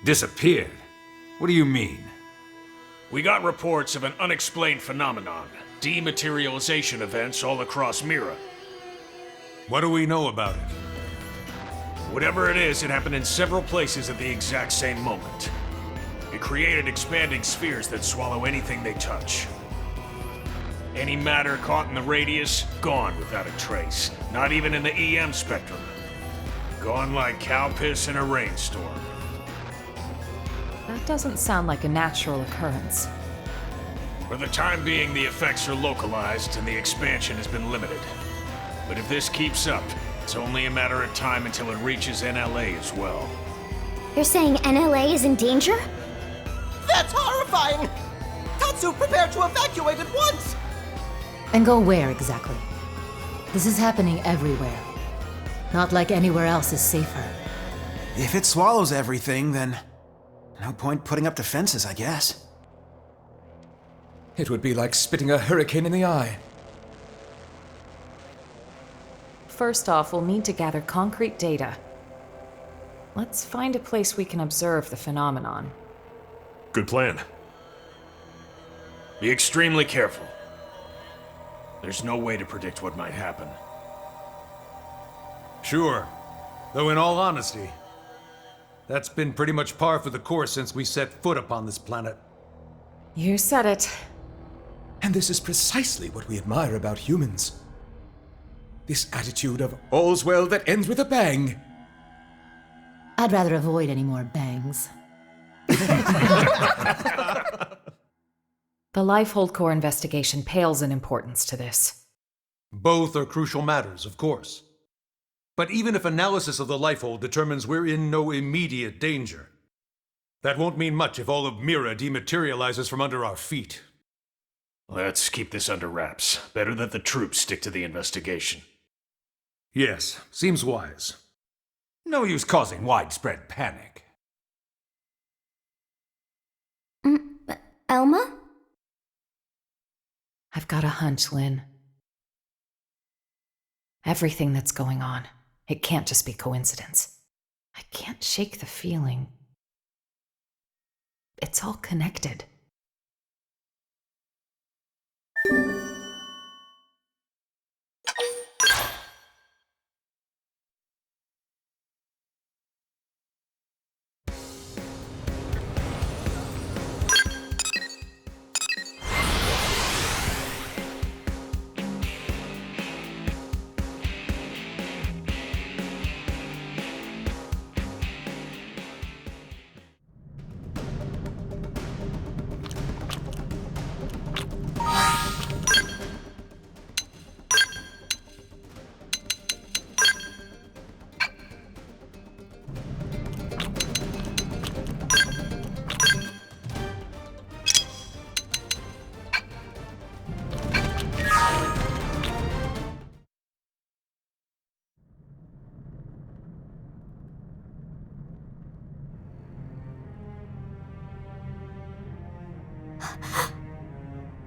Disappeared? What do you mean? We got reports of an unexplained phenomenon. Dematerialization events all across Mira. What do we know about it? Whatever it is, it happened in several places at the exact same moment. It created expanding spheres that swallow anything they touch. Any matter caught in the radius, gone without a trace. Not even in the EM spectrum. Gone like cow piss in a rainstorm. That doesn't sound like a natural occurrence. For the time being, the effects are localized and the expansion has been limited. But if this keeps up, it's only a matter of time until it reaches NLA as well. You're saying NLA is in danger? That's horrifying! Tatsu, prepare to evacuate at once! And go where exactly? This is happening everywhere. Not like anywhere else is safer. If it swallows everything, then no point putting up defenses, I guess. It would be like spitting a hurricane in the eye. First off, we'll need to gather concrete data. Let's find a place we can observe the phenomenon. Good plan. Be extremely careful. There's no way to predict what might happen. Sure. Though in all honesty, that's been pretty much par for the course since we set foot upon this planet. You said it. And this is precisely what we admire about humans. This attitude of all's well that ends with a bang. I'd rather avoid any more bangs. The Lifehold Core investigation pales in importance to this. Both are crucial matters, of course. But even if analysis of the Lifehold determines we're in no immediate danger, that won't mean much if all of Mira dematerializes from under our feet. Let's keep this under wraps. Better that the troops stick to the investigation. Yes, seems wise. No use causing widespread panic. Elma? I've got a hunch, Lynn. Everything that's going on, it can't just be coincidence. I can't shake the feeling. It's all connected.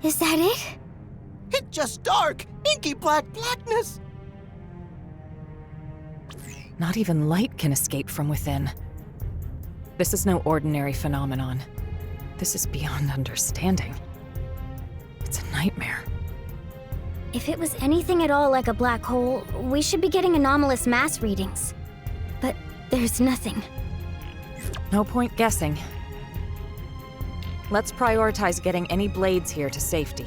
Is that it? It's just dark, inky black blackness! Not even light can escape from within. This is no ordinary phenomenon. This is beyond understanding. It's a nightmare. If it was anything at all like a black hole, we should be getting anomalous mass readings. But there's nothing. No point guessing. Let's prioritize getting any blades here to safety.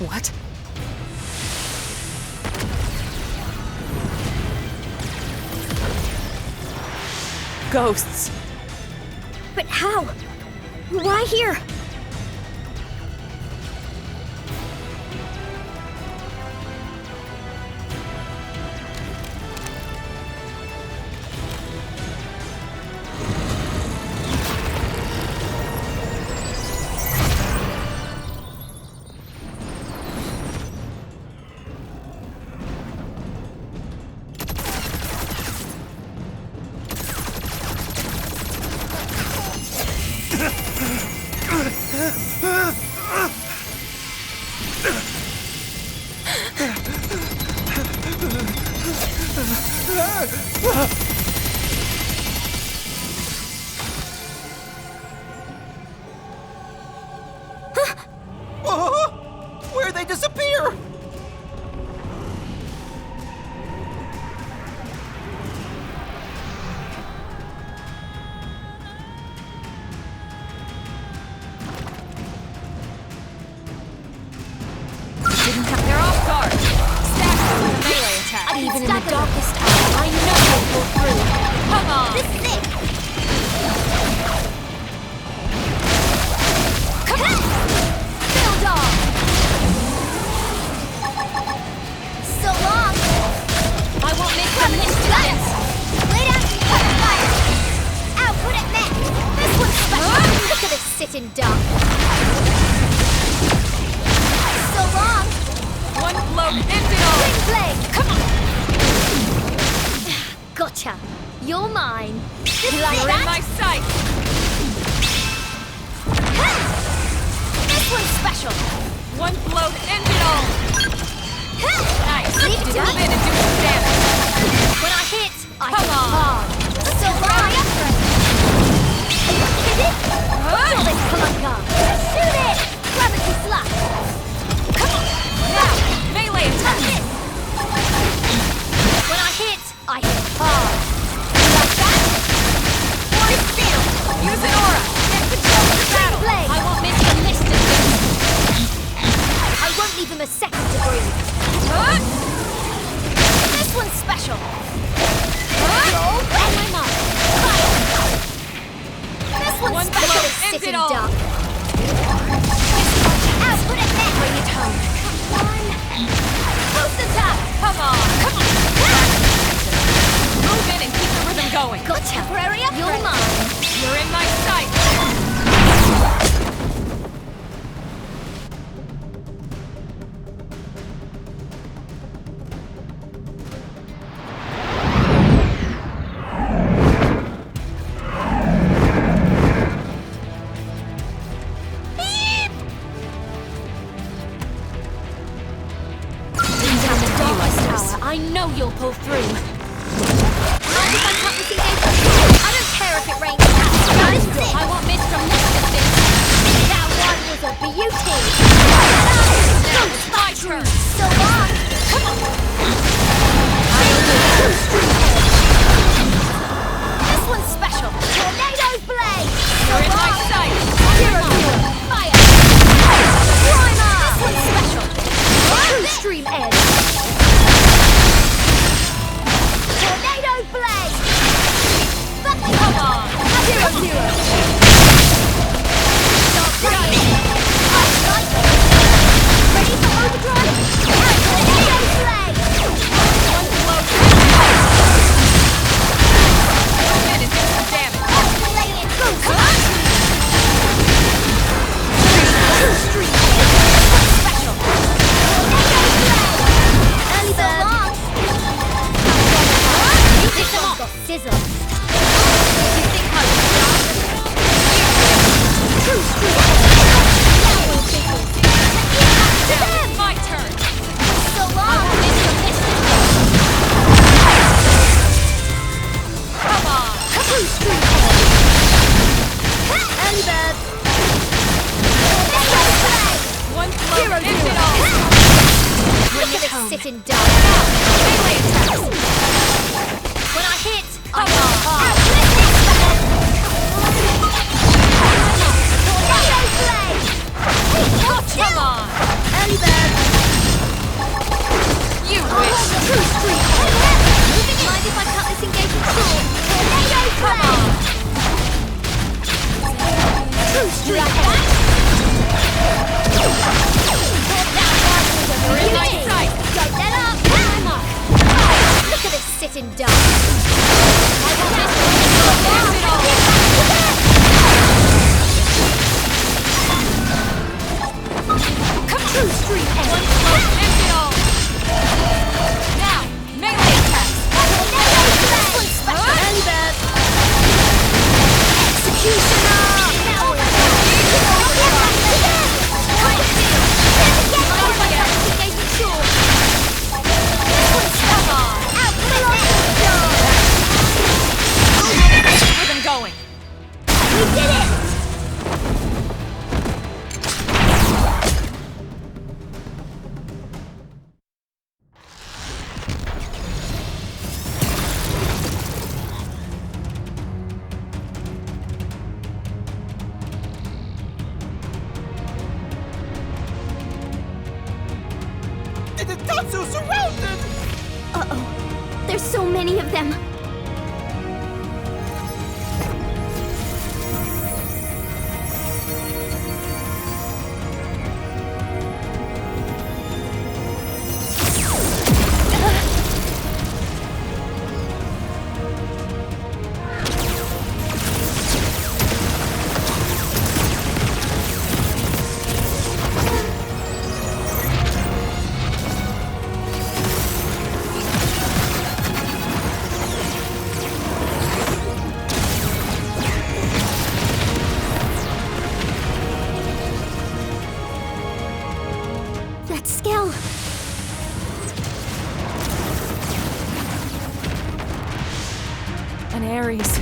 What? Ghosts. But how? Why here? Where'd they disappear? They're off guard. Stack them with a melee attack. Even in the darkest hour, I know you'll pull through. Come on! This is it! Come on! Build off! So long! I won't make them miss this! Lay down and cut fire! Ow, put it neck! This one's special! Look at this sitting duck! So long! One blow ends it all! Twin blade! Come on! Gotcha! You're mine! This is You're in my sight! This one's special! One blow ends it all! Nice! Leave it to Move me. in and do some damage! When I hit, I Come hit on. hard! So long! Hit it! Feel this, Kalunga! Shoot it! Gravity slap! Come on! Now! Melee attack! This! When I hit hard! Like that? Or still! Use an aura! Get control of the battle! Blade. I won't miss a mist of this! I won't leave him a second to breathe! Huh? This one's special! Huh? On my mark! Fire! This one's One special! blow ends Sitting it all. duck! Ow, put it there! Bring it home! Come on! Boost attack! Come on! Come on! Move in and keep the rhythm going! Gotcha! You're mine! You're in my sight! I know Tatsu surrounded! Uh-oh. There's so many of them. An Ares.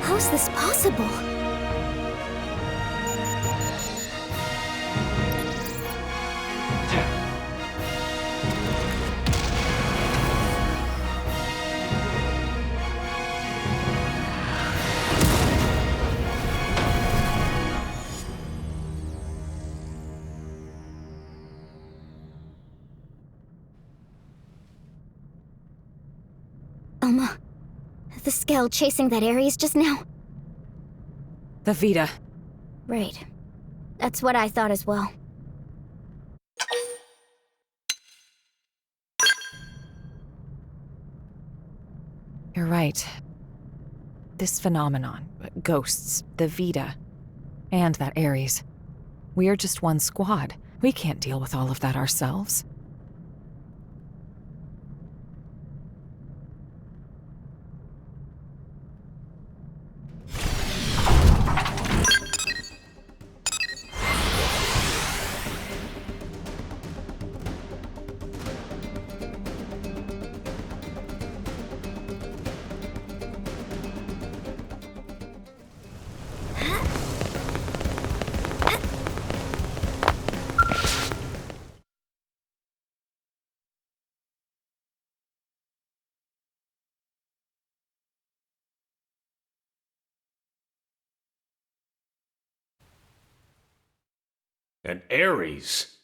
How's this possible? The Skell chasing that Ares just now? The Vita. Right. That's what I thought as well. You're right. This phenomenon, ghosts, the Vita, and that Ares. We're just one squad. We can't deal with all of that ourselves. An Ares?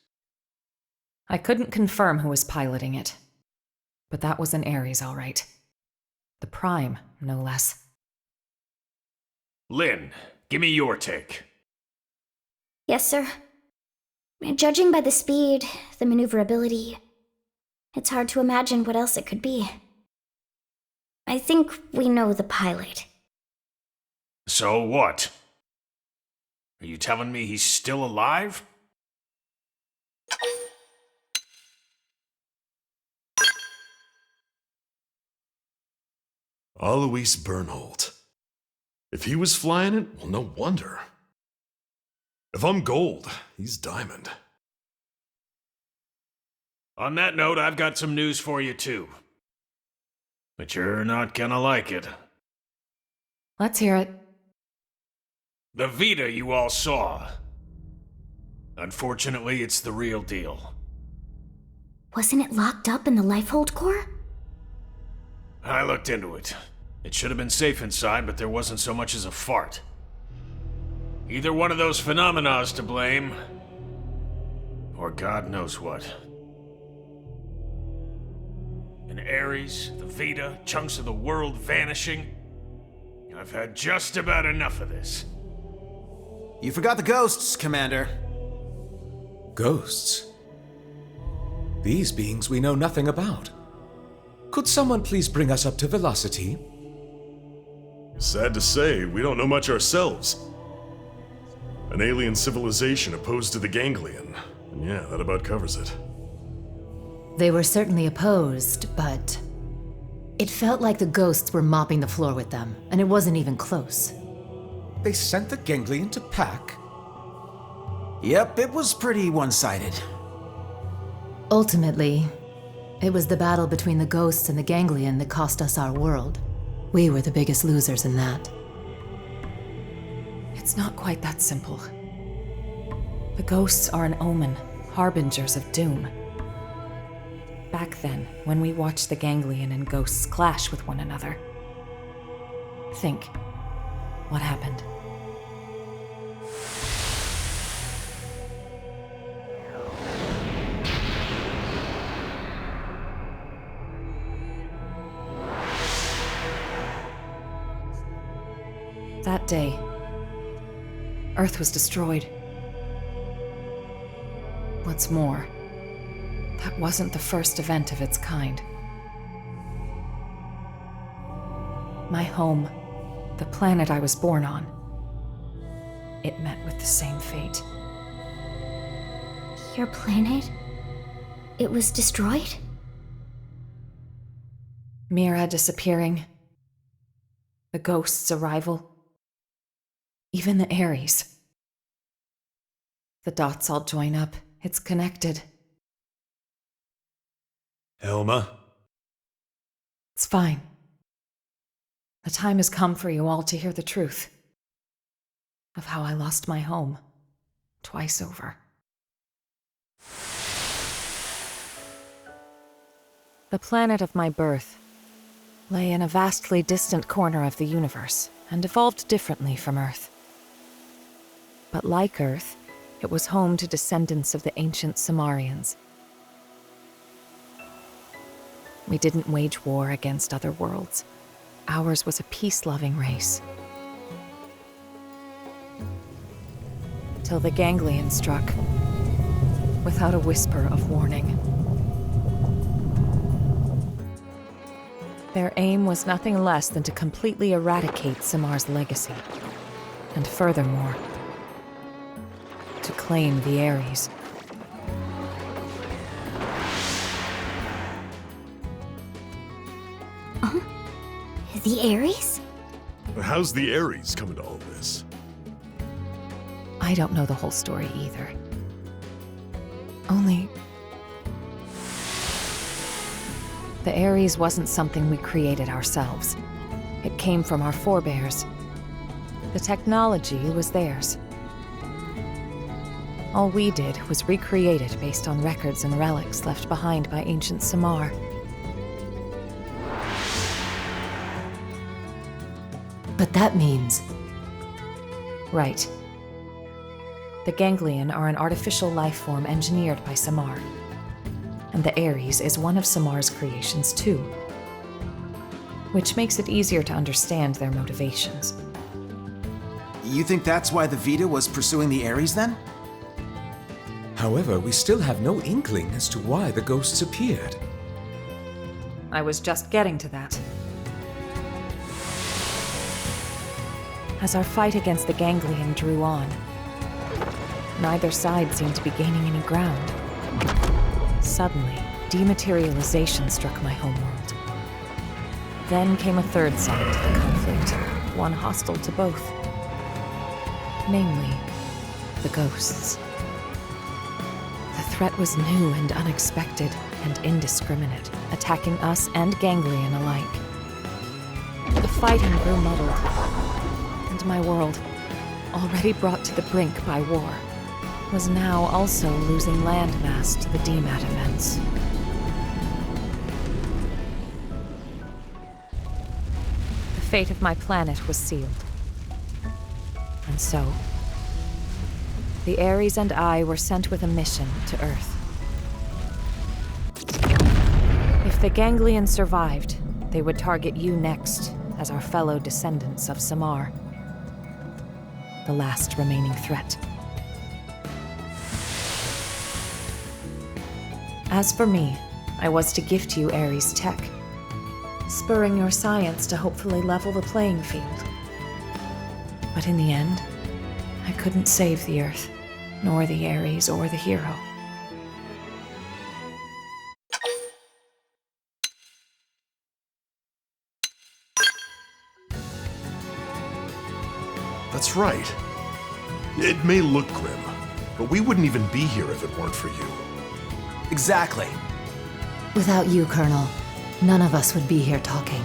I couldn't confirm who was piloting it. But that was an Ares, all right. The Prime, no less. Lynn, give me your take. Yes, sir. Judging by the speed, the maneuverability, it's hard to imagine what else it could be. I think we know the pilot. So what? Are you telling me he's still alive? Alois Bernhold. If he was flying it, well, no wonder. If I'm gold, he's diamond. On that note, I've got some news for you too. But you're not gonna like it. Let's hear it. The Vita you all saw. Unfortunately, it's the real deal. Wasn't it locked up in the Lifehold core? I looked into it. It should have been safe inside, but there wasn't so much as a fart. Either one of those phenomena is to blame, or God knows what. In Ares, the Vita, chunks of the world vanishing. I've had just about enough of this. You forgot the ghosts, Commander. Ghosts? These beings we know nothing about. Could someone please bring us up to velocity? Sad to say, we don't know much ourselves. An alien civilization opposed to the Ganglion. And yeah, that about covers it. They were certainly opposed, but it felt like the ghosts were mopping the floor with them, and it wasn't even close. They sent the Ganglion to pack? Yep, it was pretty one-sided. Ultimately, it was the battle between the ghosts and the Ganglion that cost us our world. We were the biggest losers in that. It's not quite that simple. The ghosts are an omen, harbingers of doom. Back then, when we watched the Ganglion and ghosts clash with one another, think, what happened? That day, Earth was destroyed. What's more, that wasn't the first event of its kind. My home, the planet I was born on, it met with the same fate. Your planet? It was destroyed? Mira disappearing, the ghost's arrival, even the Ares. The dots all join up. It's connected. Elma? It's fine. The time has come for you all to hear the truth of how I lost my home twice over. The planet of my birth lay in a vastly distant corner of the universe and evolved differently from Earth. But like Earth, it was home to descendants of the ancient Cimmerians. We didn't wage war against other worlds. Ours was a peace-loving race. Till the Ganglion struck, without a whisper of warning. Their aim was nothing less than to completely eradicate Simmar's legacy, and furthermore, to claim the Ares. The Ares? How's the Ares come into all this? I don't know the whole story either. Only the Ares wasn't something we created ourselves. It came from our forebears. The technology was theirs. All we did was recreate it based on records and relics left behind by ancient Cimmar. But that means... Right. The Ganglion are an artificial life form engineered by Cimmar. And the Ares is one of Simmar's creations too. Which makes it easier to understand their motivations. You think that's why the Vita was pursuing the Ares then? However, we still have no inkling as to why the ghosts appeared. I was just getting to that. As our fight against the Ganglion drew on, neither side seemed to be gaining any ground. Suddenly, dematerialization struck my homeworld. Then came a third side to the conflict, one hostile to both. Namely, the ghosts. The threat was new and unexpected, and indiscriminate, attacking us and Ganglion alike. The fighting grew muddled, and my world, already brought to the brink by war, was now also losing landmass to the demat events. fate of my planet was sealed. And so, the Ares and I were sent with a mission to Earth. If the Ganglions survived, they would target you next as our fellow descendants of Samar, the last remaining threat. As for me, I was to gift you Ares tech, spurring your science to hopefully level the playing field. But in the end, I couldn't save the Earth, nor the Ares or the hero. That's right. It may look grim, but we wouldn't even be here if it weren't for you. Exactly. Without you, Colonel, none of us would be here talking.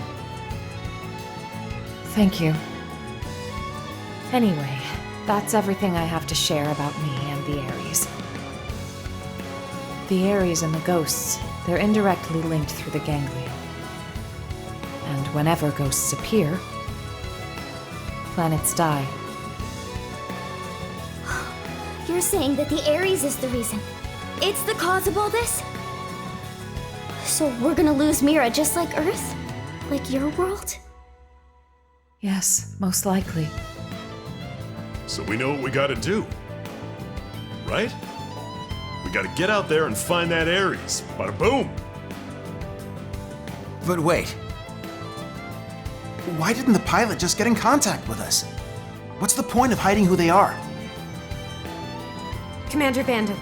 Thank you. Anyway, that's everything I have to share about me and the Ares. The Ares and the ghosts, they're indirectly linked through the ganglion. And whenever ghosts appear, planets die. You're saying that the Ares is the reason? It's the cause of all this? So we're gonna lose Mira just like Earth? Like your world? Yes, most likely. So we know what we gotta do. Right? We gotta get out there and find that Ares. Bada boom! But wait. Why didn't the pilot just get in contact with us? What's the point of hiding who they are? Commander Bandon,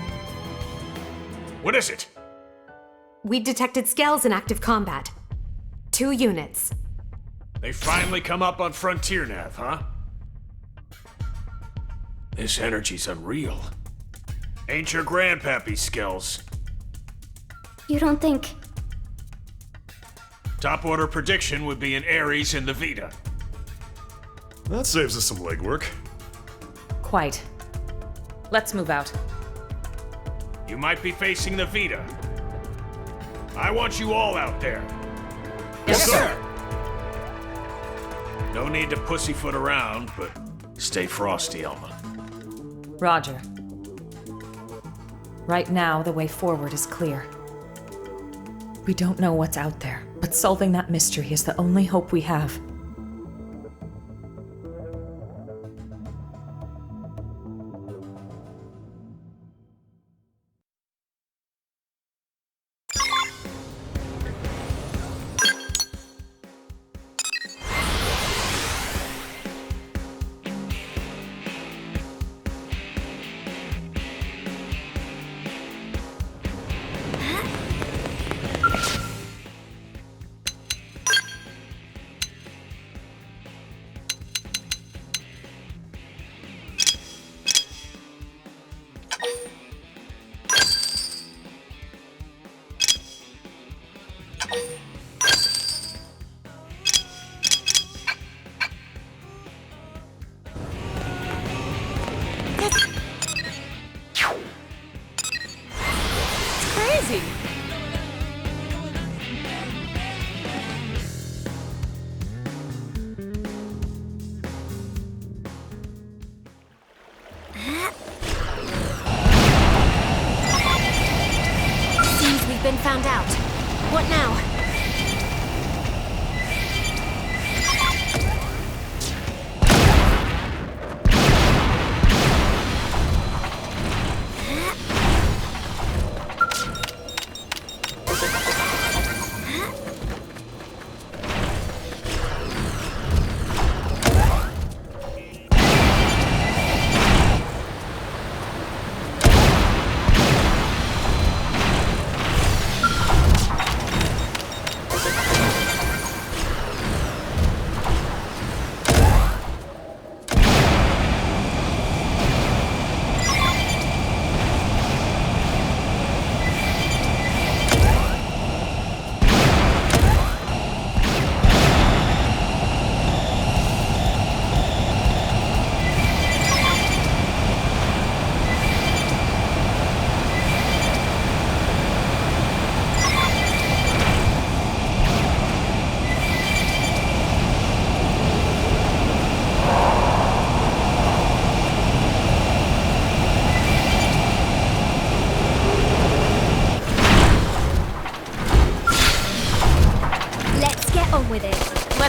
What is it? we detected scales in active combat. 2 units. They finally come up on Frontier Nav, huh? This energy's unreal. Ain't your grandpappy skills. You don't think... Top order prediction would be an Ares in the Vita. That saves us some legwork. Quite. Let's move out. You might be facing the Vita. I want you all out there. Yes, sir. No need to pussyfoot around, but stay frosty, Elma. Roger. Right now, the way forward is clear. We don't know what's out there, but solving that mystery is the only hope we have.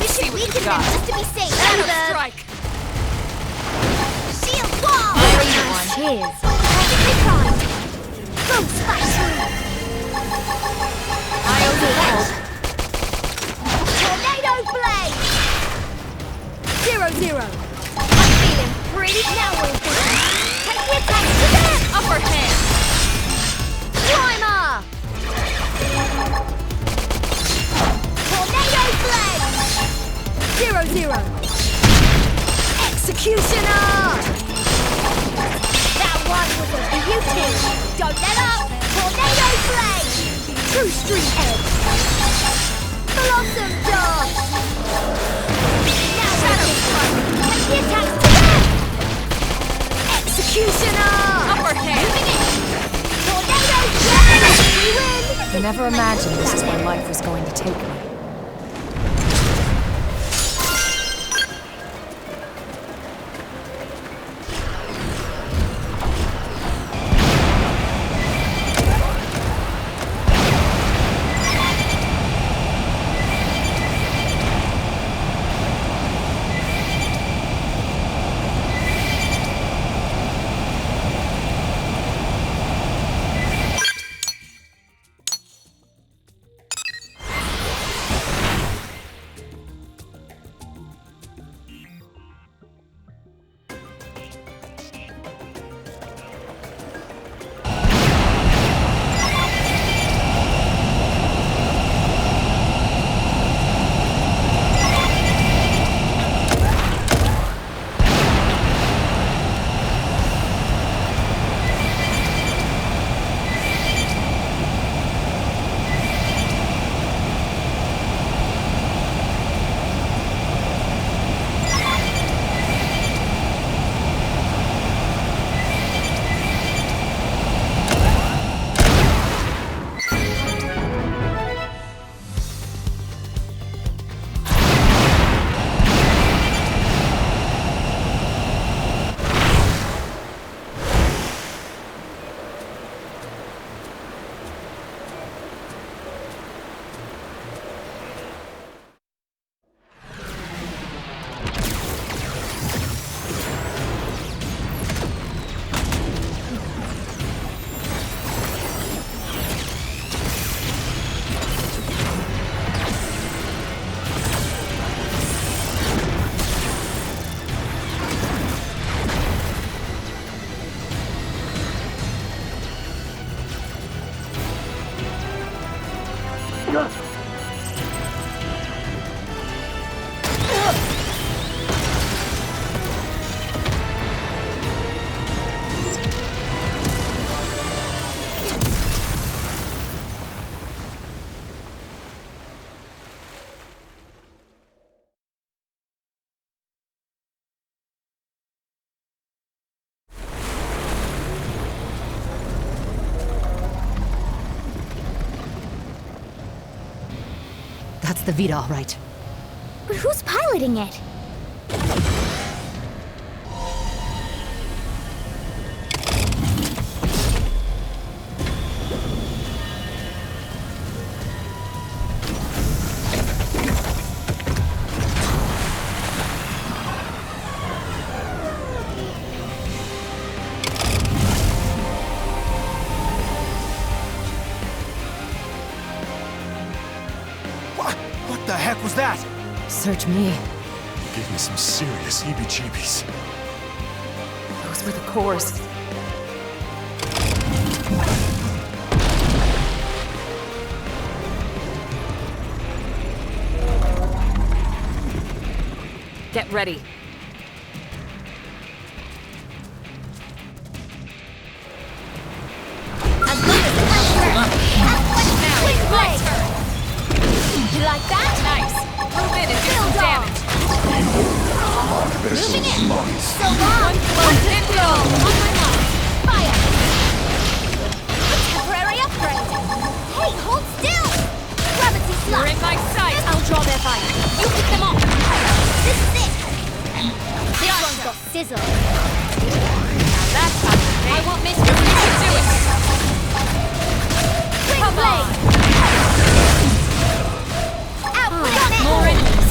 should weaken them just to be safe. Strike! Shield wall! Cheers. Perfectly timed. Boom splash through. Tornado blade! 0-0. I'm feeling pretty now we'll do. Take the attack to them! Upper hand! Climber! Tornado blade! 0-0. Executioner! That one was a beauty! Don't let up! Tornado blade! True street edge! Blossom dart! Now shadow strike! Take the attack to them! Executioner! Upper hand! Tornado blade! We win! I never imagined this is where life was going to take me. That's the Vita, all right. But who's piloting it? What the heck was that? Search me. Gave me some serious heebie-jeebies. Those were the cores. Get ready. You like that? Nice. Move in and do some damage. Moving in. So long. Inflow. On my mark. Fire. Temporary upgrade. Hey, hold still. Gravity slot. You're in my sight. I'll draw their fire. You pick them off. This is it. This one's got sizzle. Now that's how you think. I won't miss this. You can do it. Quick Come blade. on. Out. Put on it. More enemies.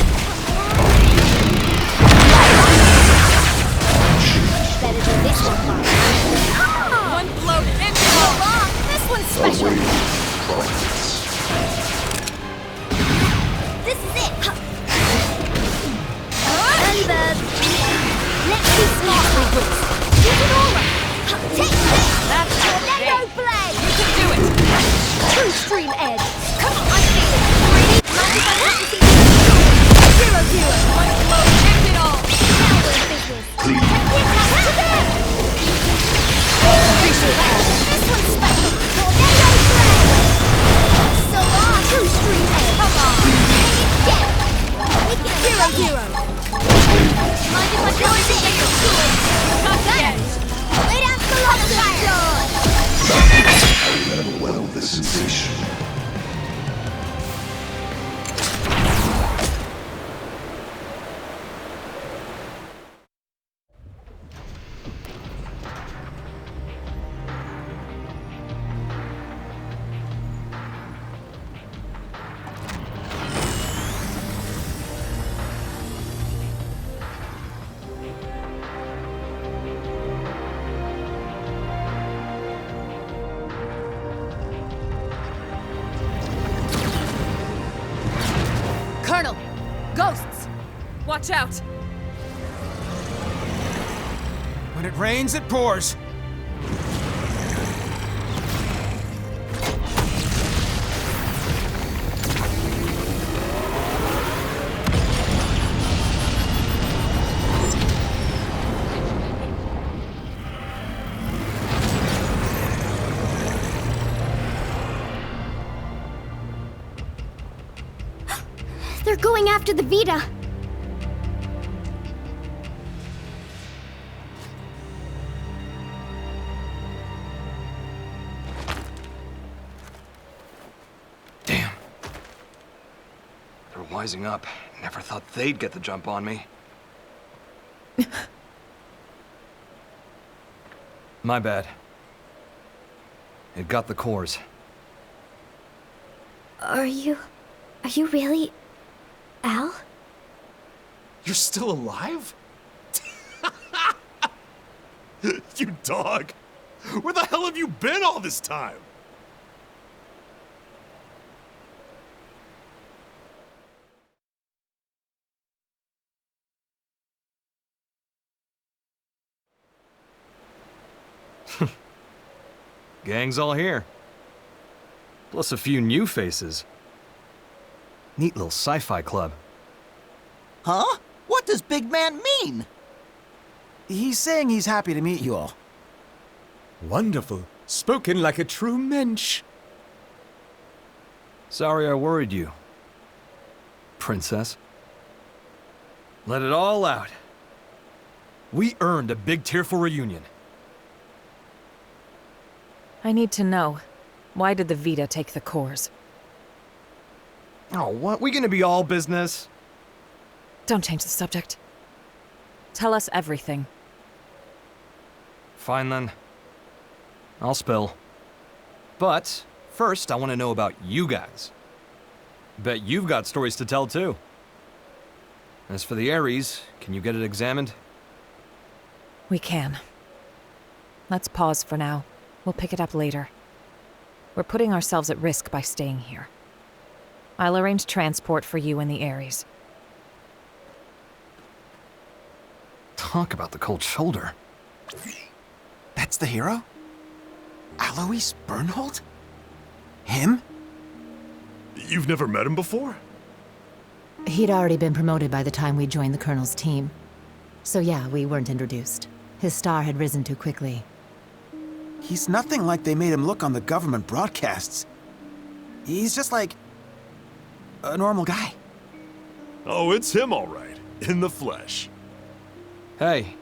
Take this! That's Tornado Blade! You can do it! True Stream Edge! Come on, I see it! Ready? Mind if I want to see this? Zero Zero! One blow, check it all! Now we're in business! Take this out to them! This one's special! Tornado Blade! So long! True Stream Edge! Come on! Take it down! Zero Zero! Mind if I go and see it? Got that! Lay down the fire! Well, the sensation. Colonel! Ghosts! Watch out! When it rains, it pours. They're going after the Vita. Damn. They're wising up. Never thought they'd get the jump on me. My bad. It got the cores. Are you really Al? You're still alive? You dog! Where the hell have you been all this time? Gang's all here. Plus a few new faces. Neat little sci-fi club. Huh? What does big man mean? He's saying he's happy to meet you all. Wonderful. Spoken like a true mensch. Sorry I worried you, princess. Let it all out. We earned a big tearful reunion. I need to know. Why did the Vita take the cores? Oh, what? We gonna be all business? Don't change the subject. Tell us everything. Fine then. I'll spill. But first, I want to know about you guys. Bet you've got stories to tell too. As for the Ares, can you get it examined? We can. Let's pause for now. We'll pick it up later. We're putting ourselves at risk by staying here. I'll arrange transport for you and the Ares. Talk about the cold shoulder. That's the hero? Alois Bernhold? Him? You've never met him before? He'd already been promoted by the time we joined the Colonel's team. So yeah, we weren't introduced. His star had risen too quickly. He's nothing like they made him look on the government broadcasts. He's just like a normal guy. Oh, it's him all right. In the flesh. Hey.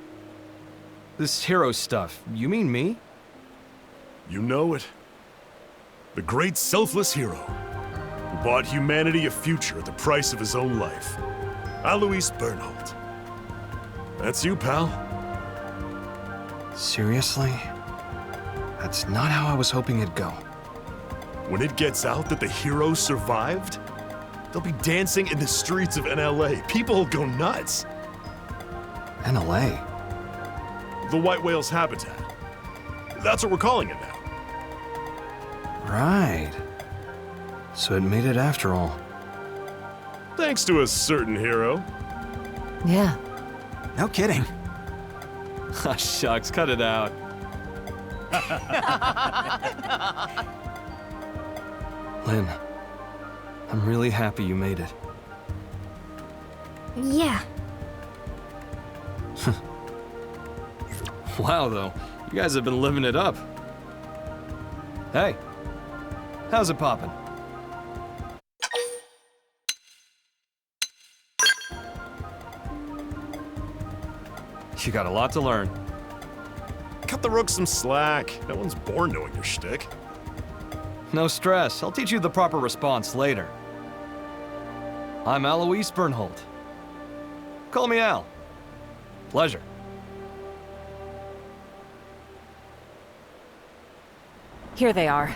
This hero stuff, you mean me? You know it. The great selfless hero who bought humanity a future at the price of his own life. Alois Bernhold. That's you, pal. Seriously? That's not how I was hoping it'd go. When it gets out that the hero survived, they'll be dancing in the streets of NLA. People will go nuts. NLA? The White Whale's habitat. That's what we're calling it now. Right. So it made it after all. Thanks to a certain hero. Yeah. No kidding. Ah, shucks, cut it out. Lynn, I'm really happy you made it. Yeah. Wow, though. You guys have been living it up. Hey, how's it poppin'? You got a lot to learn. Cut the Rook some slack. No one's born knowing your shtick. No stress. I'll teach you the proper response later. I'm Alois Bernhold. Call me Al. Pleasure. Here they are.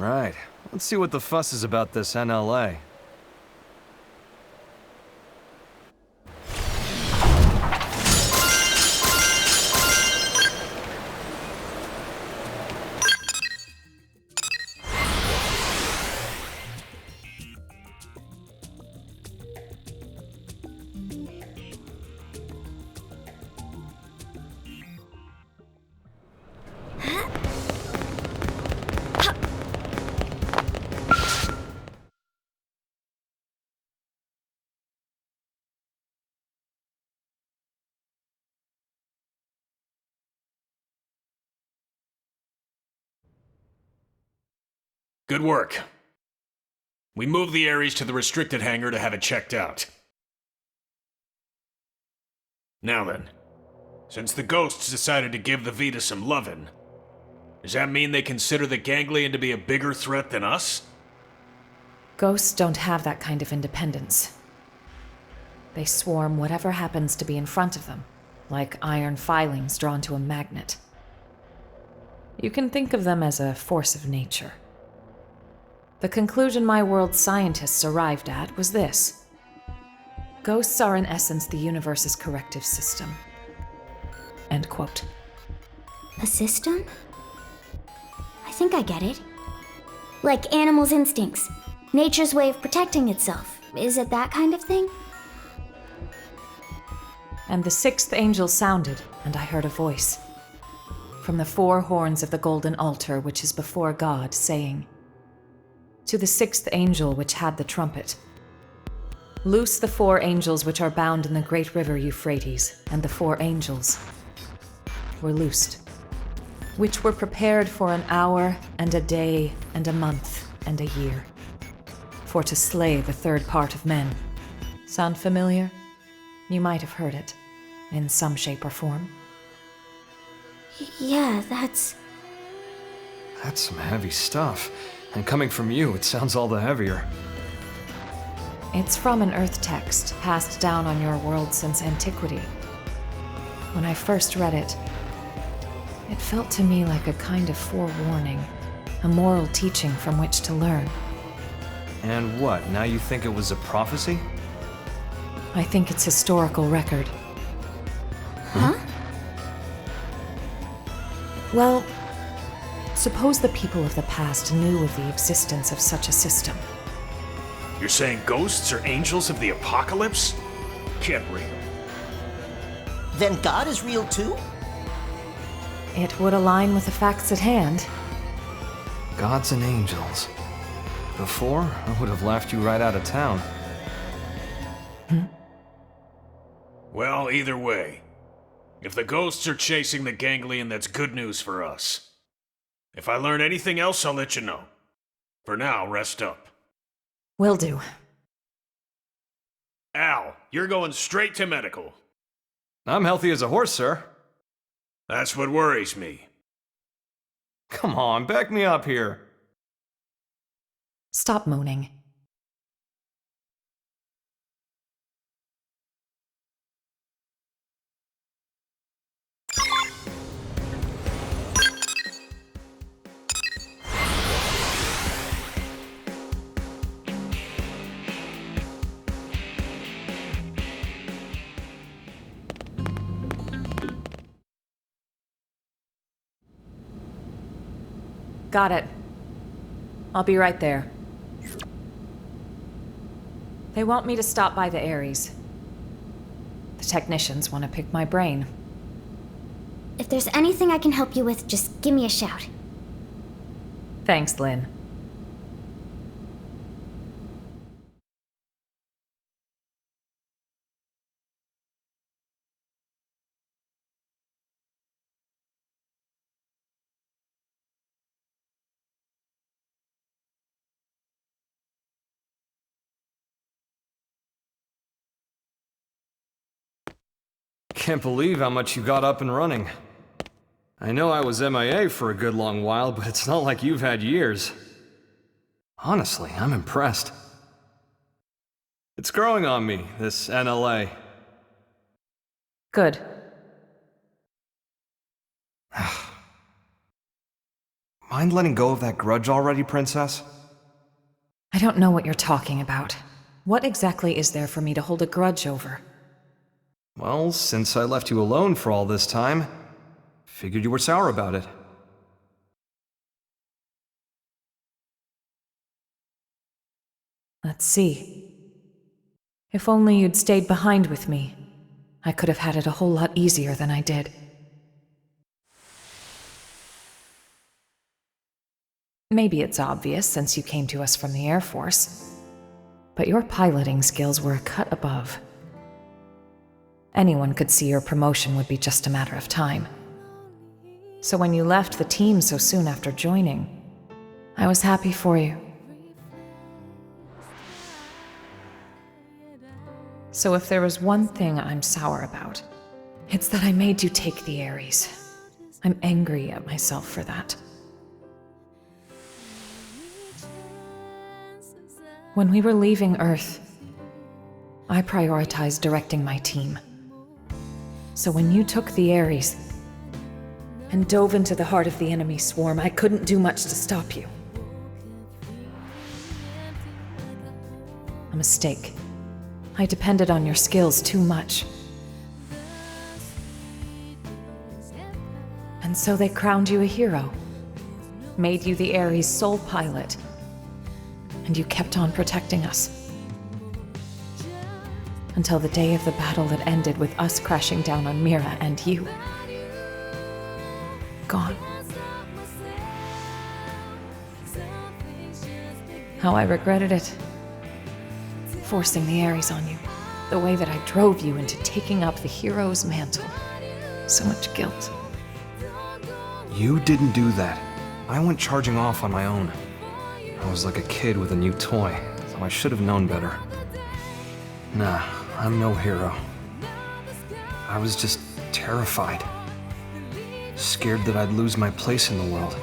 Right. Let's see what the fuss is about this NLA. Good work. We moved the Ares to the restricted hangar to have it checked out. Now then, since the ghosts decided to give the Vita some lovin', does that mean they consider the ganglion to be a bigger threat than us? Ghosts don't have that kind of independence. They swarm whatever happens to be in front of them, like iron filings drawn to a magnet. You can think of them as a force of nature. The conclusion my world's scientists arrived at was this. Ghosts are in essence the universe's corrective system. End quote. A system? I think I get it. Like animals' instincts. Nature's way of protecting itself. Is it that kind of thing? And the sixth angel sounded, and I heard a voice. From the four horns of the golden altar which is before God, saying, to the sixth angel which had the trumpet, loose the four angels which are bound in the great river Euphrates, and the four angels were loosed, which were prepared for an hour, and a day, and a month, and a year, for to slay the third part of men. Sound familiar? You might have heard it, in some shape or form. Yeah, that's some heavy stuff. And coming from you, it sounds all the heavier. It's from an Earth text passed down on your world since antiquity. When I first read it, it felt to me like a kind of forewarning, a moral teaching from which to learn. And what, now you think it was a prophecy? I think it's historical record. Huh? Well, suppose the people of the past knew of the existence of such a system. You're saying ghosts are angels of the apocalypse? Get real. Then God is real too? It would align with the facts at hand. Gods and angels. Before, I would have laughed you right out of town. Well, either way. If the ghosts are chasing the ganglion, that's good news for us. If I learn anything else, I'll let you know. For now, rest up. Will do. Al, you're going straight to medical. I'm healthy as a horse, sir. That's what worries me. Come on, back me up here. Stop moaning. Got it. I'll be right there. They want me to stop by the Ares. The technicians want to pick my brain. If there's anything I can help you with, just give me a shout. Thanks, Lynn. Can't believe how much you got up and running. I know I was MIA for a good long while, but it's not like you've had years. Honestly, I'm impressed. It's growing on me, this NLA. Good. Mind letting go of that grudge already, Princess? I don't know what you're talking about. What exactly is there for me to hold a grudge over? Well, since I left you alone for all this time, figured you were sour about it. Let's see. If only you'd stayed behind with me, I could have had it a whole lot easier than I did. Maybe it's obvious since you came to us from the Air Force, but your piloting skills were a cut above. Anyone could see your promotion would be just a matter of time. So when you left the team so soon after joining, I was happy for you. So if there was one thing I'm sour about, it's that I made you take the Ares. I'm angry at myself for that. When we were leaving Earth, I prioritized directing my team. So when you took the Ares and dove into the heart of the enemy swarm, I couldn't do much to stop you. A mistake. I depended on your skills too much. And so they crowned you a hero, made you the Ares' sole pilot, and you kept on protecting us. Until the day of the battle that ended with us crashing down on Mira and you. Gone. How I regretted it. Forcing the Ares on you. The way that I drove you into taking up the hero's mantle. So much guilt. You didn't do that. I went charging off on my own. I was like a kid with a new toy, so I should have known better. Nah, I'm no hero. I was just terrified. Scared that I'd lose my place in the world,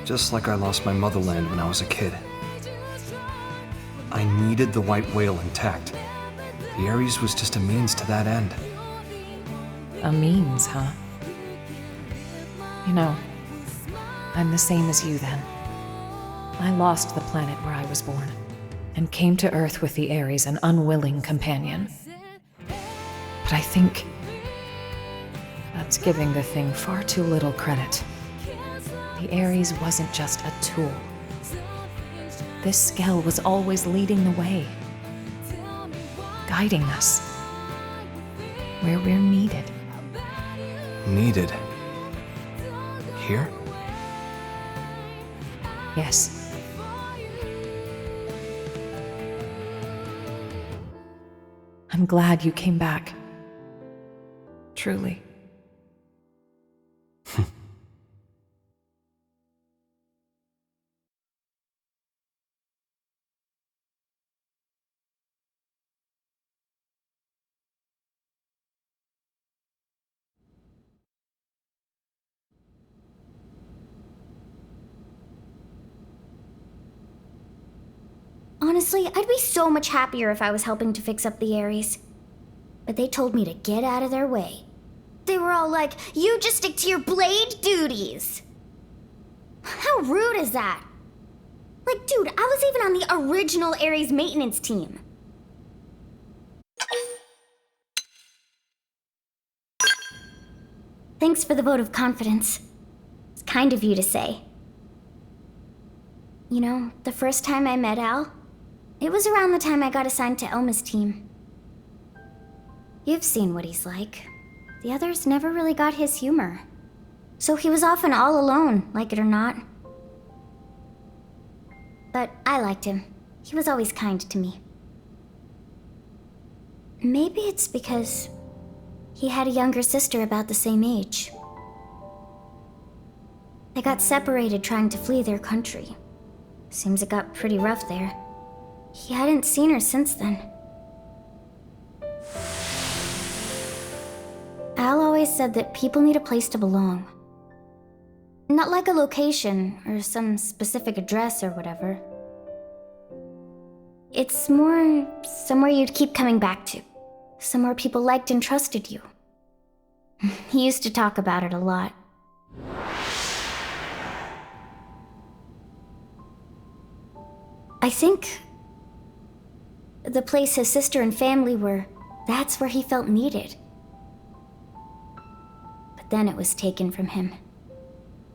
just like I lost my motherland when I was a kid. I needed the white whale intact. The Ares was just a means to that end. A means, huh? You know, I'm the same as you then. I lost the planet where I was born, and came to Earth with the Ares, an unwilling companion. But I think that's giving the thing far too little credit. The Ares wasn't just a tool. This Skell was always leading the way, guiding us where we're needed. Needed? Here? Yes. I'm glad you came back. Truly. Honestly, I'd be so much happier if I was helping to fix up the Ares. But they told me to get out of their way. They were all like, you just stick to your blade duties. How rude is that? Like, dude, I was even on the original Ares maintenance team. Thanks for the vote of confidence. It's kind of you to say. You know, the first time I met Al, it was around the time I got assigned to Elma's team. You've seen what he's like. The others never really got his humor. So he was often all alone, like it or not. But I liked him. He was always kind to me. Maybe it's because he had a younger sister about the same age. They got separated trying to flee their country. Seems it got pretty rough there. He hadn't seen her since then. Al always said that people need a place to belong. Not like a location or some specific address or whatever. It's more somewhere you'd keep coming back to. Somewhere people liked and trusted you. He used to talk about it a lot. I think the place his sister and family were, that's where he felt needed. But then it was taken from him.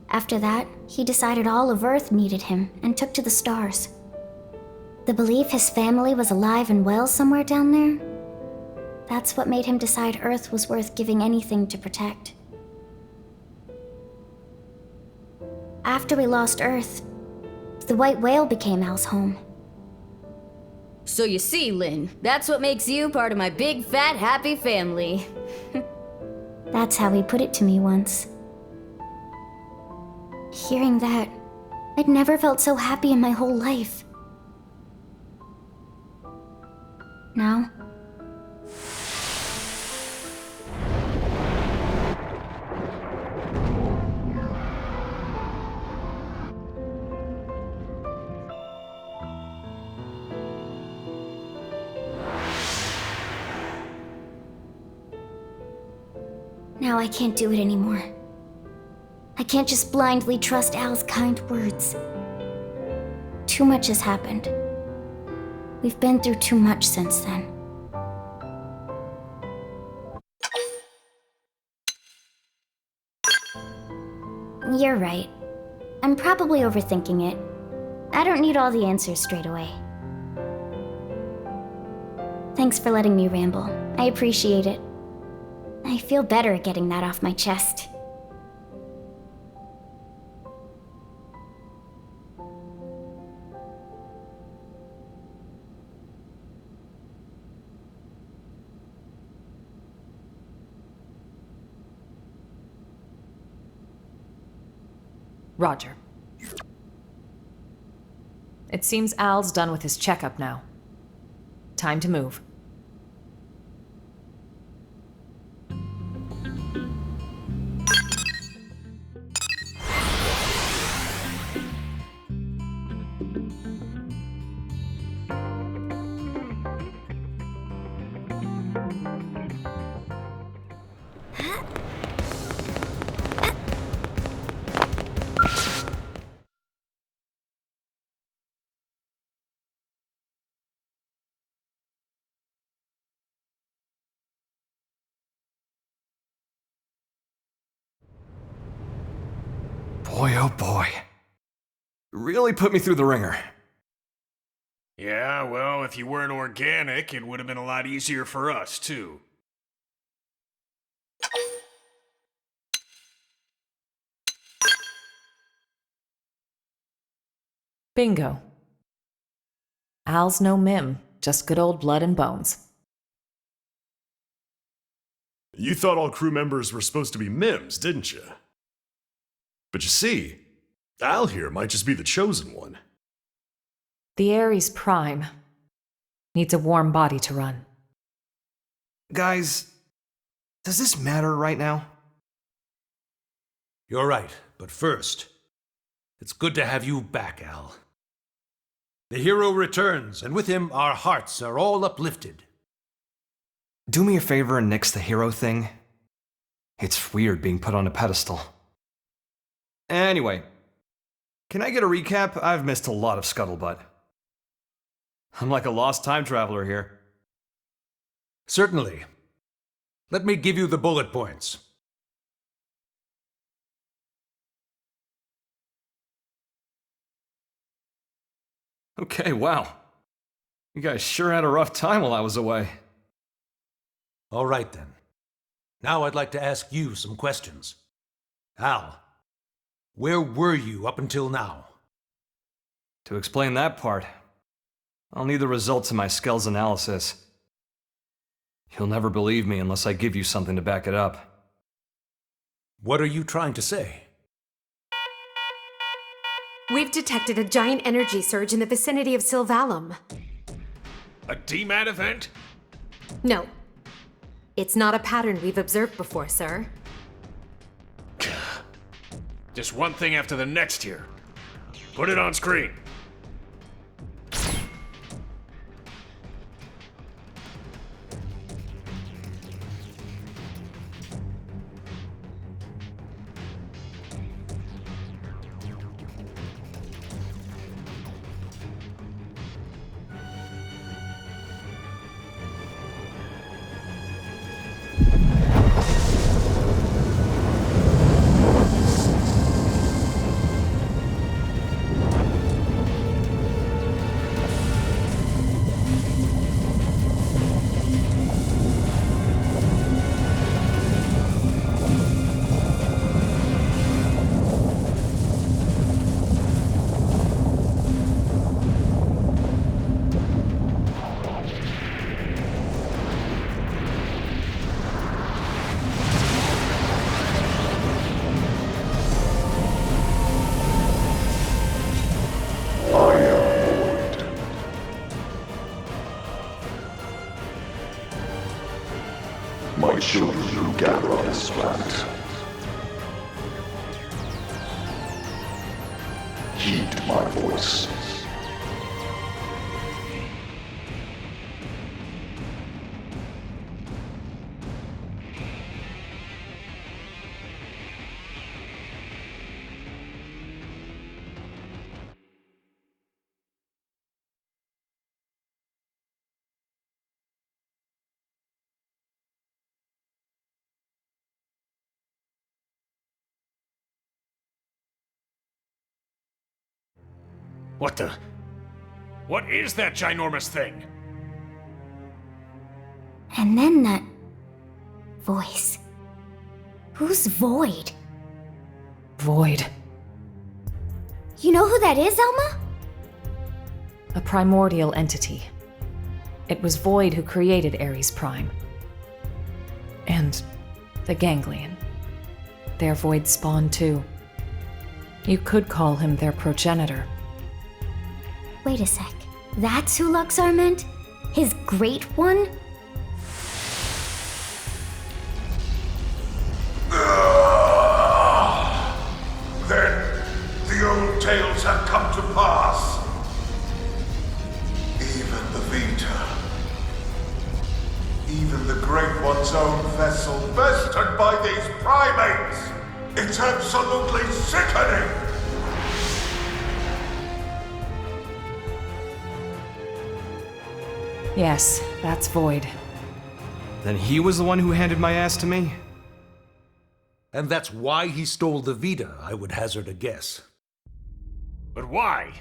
After that, he decided all of Earth needed him and took to the stars. The belief his family was alive and well somewhere down there, that's what made him decide Earth was worth giving anything to protect. After we lost Earth, the white whale became Al's home. So you see, Lynn, that's what makes you part of my big, fat, happy family. That's how he put it to me once. Hearing that, I'd never felt so happy in my whole life. Now, I can't do it anymore. I can't just blindly trust Al's kind words. Too much has happened. We've been through too much since then. You're right. I'm probably overthinking it. I don't need all the answers straight away. Thanks for letting me ramble. I appreciate it. I feel better getting that off my chest. Roger. It seems Al's done with his checkup now. Time to move. Boy, oh boy. Really put me through the ringer. Yeah, well, if you weren't organic, it would have been a lot easier for us, too. Bingo. Al's no mim, just good old blood and bones. You thought all crew members were supposed to be mims, didn't you? But you see, Al here might just be the chosen one. The Ares Prime needs a warm body to run. Guys, does this matter right now? You're right, but first, it's good to have you back, Al. The hero returns, and with him, our hearts are all uplifted. Do me a favor and nix the hero thing. It's weird being put on a pedestal. Anyway, can I get a recap? I've missed a lot of scuttlebutt. I'm like a lost time traveler here. Certainly. Let me give you the bullet points. Okay, wow. You guys sure had a rough time while I was away. All right then. Now I'd like to ask you some questions. Al, where were you up until now? To explain that part, I'll need the results of my Skell's analysis. You'll never believe me unless I give you something to back it up. What are you trying to say? We've detected a giant energy surge in the vicinity of Sylvalum. A DMAT event? No. It's not a pattern we've observed before, sir. Just one thing after the next here. Put it on screen. My children who gather on this planet. Heed my voice. What the? What is that ginormous thing? And then that voice. Who's Void? Void. You know who that is, Elma? A primordial entity. It was Void who created Ares Prime. And the Ganglion. They're Void spawn too. You could call him their progenitor. Wait a sec. That's who Luxar meant? His great one? Then the old tales have come to pass. Even the Vita. Even the Great One's own vessel bested by these primates. It's absolutely sickening. Yes, that's Void. Then he was the one who handed my ass to me? And that's why he stole the Vita, I would hazard a guess. But why?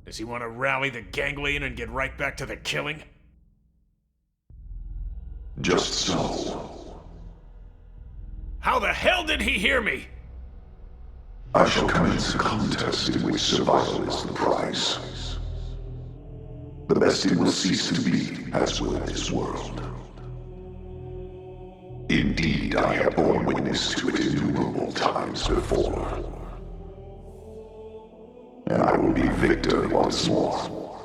Does he want to rally the Ganglion and get right back to the killing? Just so. How the hell did he hear me? I shall commence a contest in which survival is the prize. The best it will cease to be, as will this world. Indeed, I have borne witness to it innumerable times before. And I will be victor once more.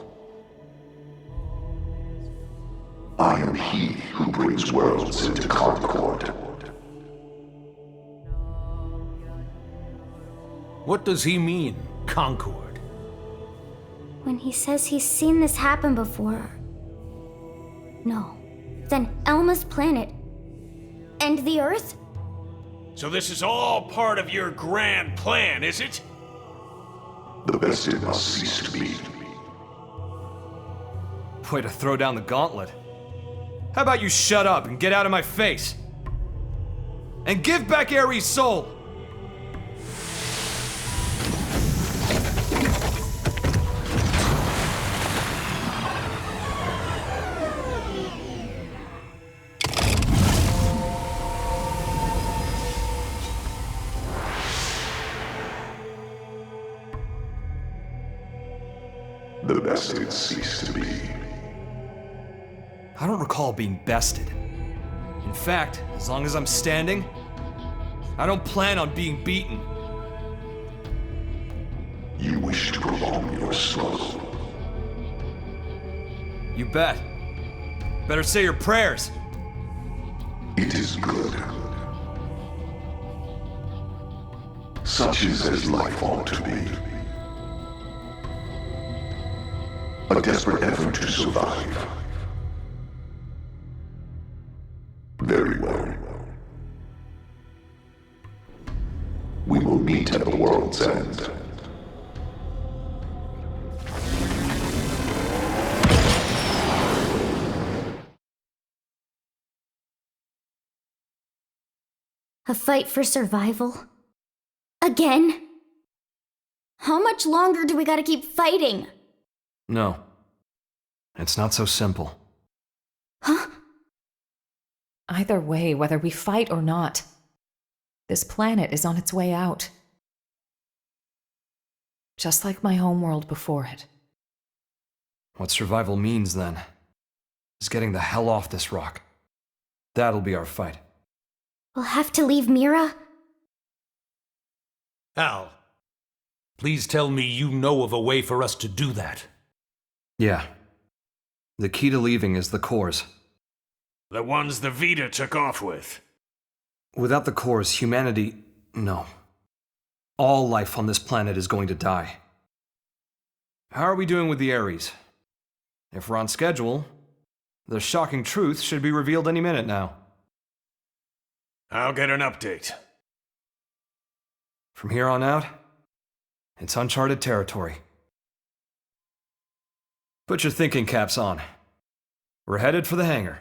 I am he who brings worlds into concord. What does he mean, Concord? When he says he's seen this happen before. No. Then Elma's planet. And the Earth? So this is all part of your grand plan, is it? The best it must cease to be. Way to throw down the gauntlet. How about you shut up and get out of my face? And give back Ares' soul! the bested cease to be. I don't recall being bested. In fact, as long as I'm standing, I don't plan on being beaten. You wish to prolong your struggle. You bet. Better say your prayers. It is good. Such is as life ought to be. A desperate effort to survive. Very well. We will meet at the world's end. A fight for survival? Again? How much longer do we gotta keep fighting? No. It's not so simple. Huh? Either way, whether we fight or not, this planet is on its way out. Just like my homeworld before it. What survival means, then, is getting the hell off this rock. That'll be our fight. We'll have to leave Mira? Al, please tell me you know of a way for us to do that. Yeah. The key to leaving is the cores. The ones the Vita took off with. Without the cores, humanity... no. All life on this planet is going to die. How are we doing with the Ares? If we're on schedule, the shocking truth should be revealed any minute now. I'll get an update. From here on out, it's uncharted territory. Put your thinking caps on. We're headed for the hangar.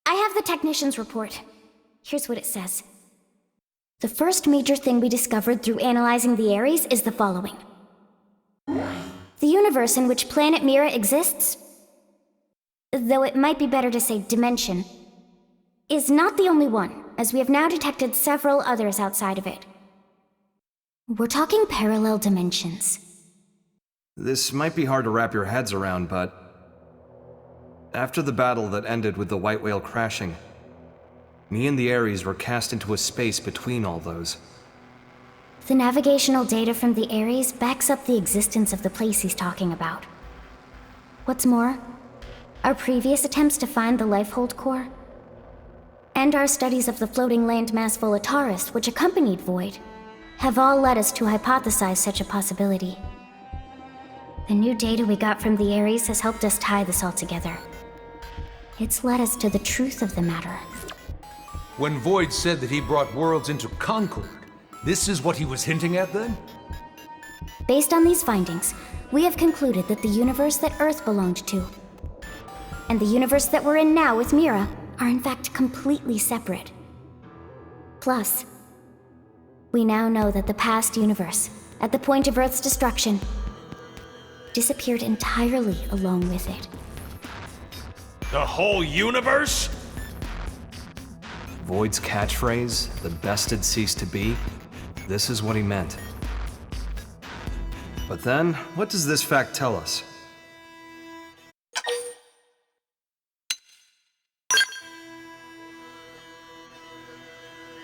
I have the technician's report. Here's what it says. The first major thing we discovered through analyzing the Ares is the following. The universe in which planet Mira exists, though it might be better to say dimension, is not the only one, as we have now detected several others outside of it. We're talking parallel dimensions. This might be hard to wrap your heads around, but... after the battle that ended with the White Whale crashing, me and the Ares were cast into a space between all those. The navigational data from the Ares backs up the existence of the place he's talking about. What's more, our previous attempts to find the Lifehold core, and our studies of the floating landmass Volataris which accompanied Void, have all led us to hypothesize such a possibility. The new data we got from the Ares has helped us tie this all together. It's led us to the truth of the matter. When Void said that he brought worlds into concord, this is what he was hinting at then? Based on these findings, we have concluded that the universe that Earth belonged to, and the universe that we're in now with Mira, are in fact completely separate. Plus, we now know that the past universe, at the point of Earth's destruction, disappeared entirely along with it. The whole universe? Void's catchphrase, the bested cease to be, this is what he meant. But then, what does this fact tell us?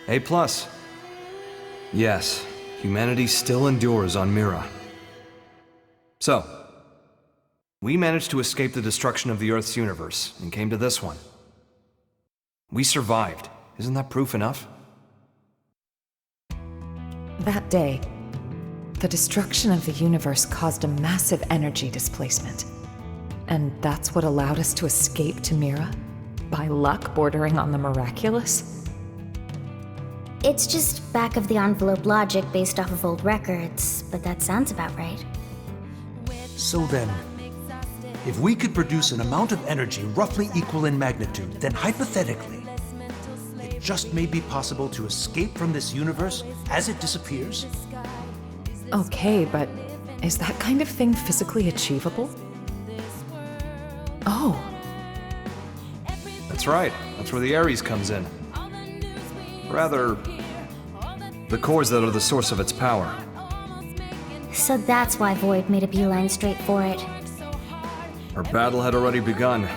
A+. Yes, humanity still endures on Mira. So, we managed to escape the destruction of the Earth's universe and came to this one. We survived. Isn't that proof enough? That day, the destruction of the universe caused a massive energy displacement. And that's what allowed us to escape to Mira? By luck bordering on the miraculous? It's just back of the envelope logic based off of old records, but that sounds about right. So then, if we could produce an amount of energy roughly equal in magnitude, then hypothetically, it just may be possible to escape from this universe as it disappears? Okay, but is that kind of thing physically achievable? Oh. That's right. That's where the Ares comes in. Rather, the cores that are the source of its power. So that's why Void made a beeline straight for it. Our battle had already begun.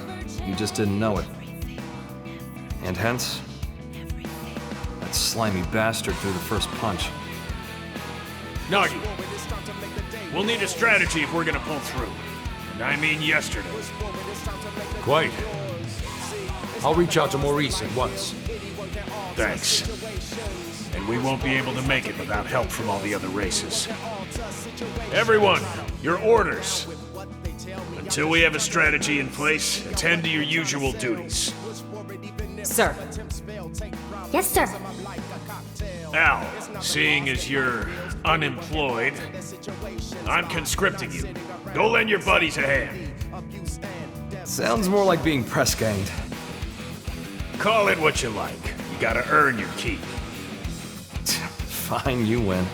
You just didn't know it. And hence, that slimy bastard threw the first punch. Nagi, we'll need a strategy if we're gonna pull through. And I mean yesterday. Quite. I'll reach out to Maurice at once. Thanks. And we won't be able to make it without help from all the other races. Everyone, your orders. Until we have a strategy in place, attend to your usual duties. Sir. Yes, sir. Al, seeing as you're unemployed, I'm conscripting you. Go lend your buddies a hand. Sounds more like being press ganged. Call it what you like. You gotta earn your keep. Fine, you win.